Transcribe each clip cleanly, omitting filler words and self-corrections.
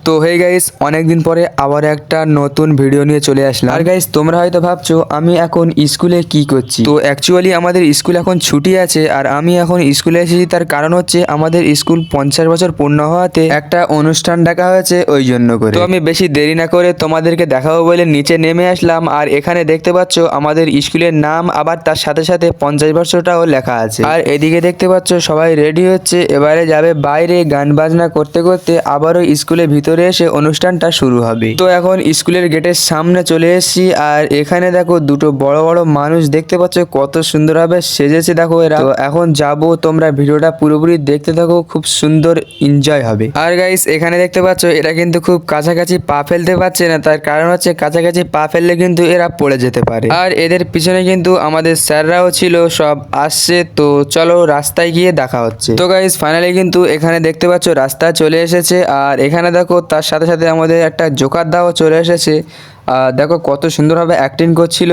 তো hey guys, অনেকদিন পরে আবার একটা নতুন ভিডিও নিয়ে চলে আসলাম। আর গাইস, তোমরা হয়তো ভাবছো আমি এখন স্কুলে কি করছি। তো অ্যাকচুয়ালি আমাদের স্কুল এখন ছুটি আছে, আর আমি এখন স্কুলে এসেছি। তার কারণ হচ্ছে আমাদের স্কুল 50 বছর পূর্ণ হওয়াতে একটা অনুষ্ঠান ডাকা হয়েছে, ওই জন্য করে। তো আমি বেশি দেরি না করে তোমাদেরকে দেখাবো বলে নিচে নেমে আসলাম। আর এখানে দেখতে পাচ্ছ আমাদের স্কুলের নাম, আবার তার সাথে সাথে 50 বছরটাও লেখা আছে। আর এদিকে দেখতে পাচ্ছ সবাই রেডি হচ্ছে, এবারে যাবে বাইরে গান বাজনা করতে করতে আবারও স্কুলের ভিতরে এসে অনুষ্ঠানটা শুরু হবে। তো এখন স্কুলের গেটের সামনে চলে এসেছি, আর এখানে দেখো দুটো বড় বড় মানুষ দেখতে পাচ্ছ কত সুন্দরভাবে সেজেছে দেখো এরা। তো এখন যাব, তোমরা ভিডিওটা পুরোপুরি দেখতে থাকো, খুব সুন্দর এনজয় হবে। আর গাইস, এখানে দেখতে পাচ্ছ এরা কিন্তু খুব কাছাকাছি পা ফেলতে পারছে না, তার কারণ হচ্ছে কাছাকাছি পা ফেললে কিন্তু এরা পড়ে যেতে পারে। আর এদের পিছনে কিন্তু আমাদের স্যাররাও ছিল, সব আসছে। তো চলো রাস্তায় গিয়ে দেখা হচ্ছে। তো গাইস, ফাইনালি কিন্তু এখানে দেখতে পাচ্ছ রাস্তা চলে এসেছে, আর এখানে দেখো তার সাথে সাথে আমাদের একটা জোকার দাও চলে এসেছে। দেখো কত সুন্দরভাবে অ্যাক্টিং করছিল,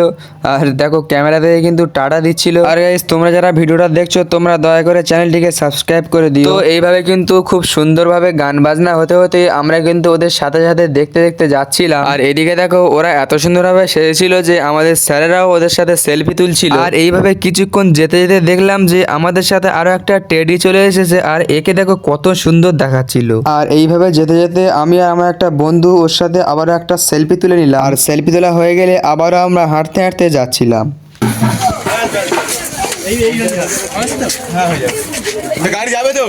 আর দেখো ক্যামেরা থেকে কিন্তু টাটা দিচ্ছিল। আর গাইস, তোমরা যারা ভিডিওটা দেখছো তোমরা দয়া করে চ্যানেলটিকে সাবস্ক্রাইব করে দিও। তো এইভাবে কিন্তু খুব সুন্দরভাবে গান বাজনা হতে হতে আমরা কিন্তু ওদের সাথে সাথে দেখতে দেখতে যাচ্ছিলাম। আর এদিকে দেখো ওরা এত সুন্দরভাবে সেজেছিল যে আমাদের স্যারেরাও ওদের সাথে সেলফি তুলছিল। আর এইভাবে কিছুক্ষণ যেতে যেতে দেখলাম যে আমাদের সাথে আরো একটা টেডি চলে এসেছে, আর একে দেখো কত সুন্দর দেখাচ্ছিল। আর এইভাবে যেতে যেতে আমি আর আমার একটা বন্ধু ওর সাথে আবারও একটা সেলফি তুলে নিলাম। আর সেলফি তোলা হয়ে গেলে আবারও আমরা হাঁটতে হাঁটতে যাচ্ছিলাম। গাড়ি যাবে তো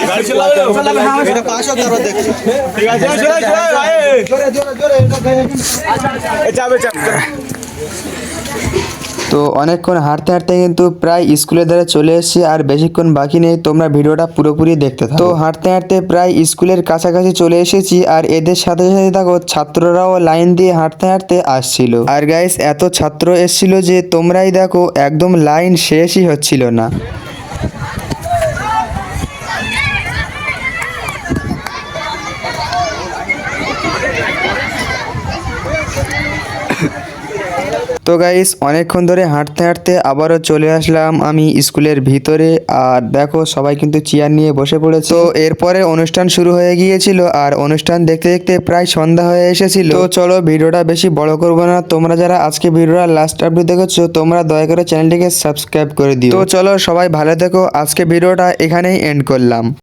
গাড়ি চলাবে তো এটা পাস হোক তারপর দেখছি ঠিক আছে যাবে তো অনেকক্ষণ হাঁটতে হাঁটতে কিন্তু প্রায় স্কুলের ধারে চলে এসেছি, আর বেশিক্ষণ বাকি নেই, তোমরা ভিডিওটা পুরোপুরি দেখতে থাকো। তো হাঁটতে হাঁটতে প্রায় স্কুলের কাছাকাছি চলে এসেছি, আর এদের সাথে সাথে দেখো ছাত্ররাও লাইন দিয়ে হাঁটতে হাঁটতে আসছিল। আর গাইস, এত ছাত্র এসেছিল যে তোমরাই দেখো একদম লাইন শেষই হচ্ছিল না। তো গাইস, অনেকক্ষণ ধরে হাঁটতে হাঁটতে আবারও চলে আসলাম আমি স্কুলের ভিতরে, আর দেখো সবাই কিন্তু চেয়ার নিয়ে বসে পড়েছে। তো এরপরে অনুষ্ঠান শুরু হয়ে গিয়েছিল, আর অনুষ্ঠান দেখতে দেখতে প্রায় সন্ধ্যা হয়ে এসেছিল। তো চলো ভিডিওটা বেশি বড় করবো না, তোমরা যারা আজকে ভিডিওটা লাস্ট অবধি দেখেছো তোমরা দয়া করে চ্যানেলটিকে সাবস্ক্রাইব করে দিও। তো চলো সবাই ভালো থেকো, আজকে ভিডিওটা এখানেই এন্ড করলাম।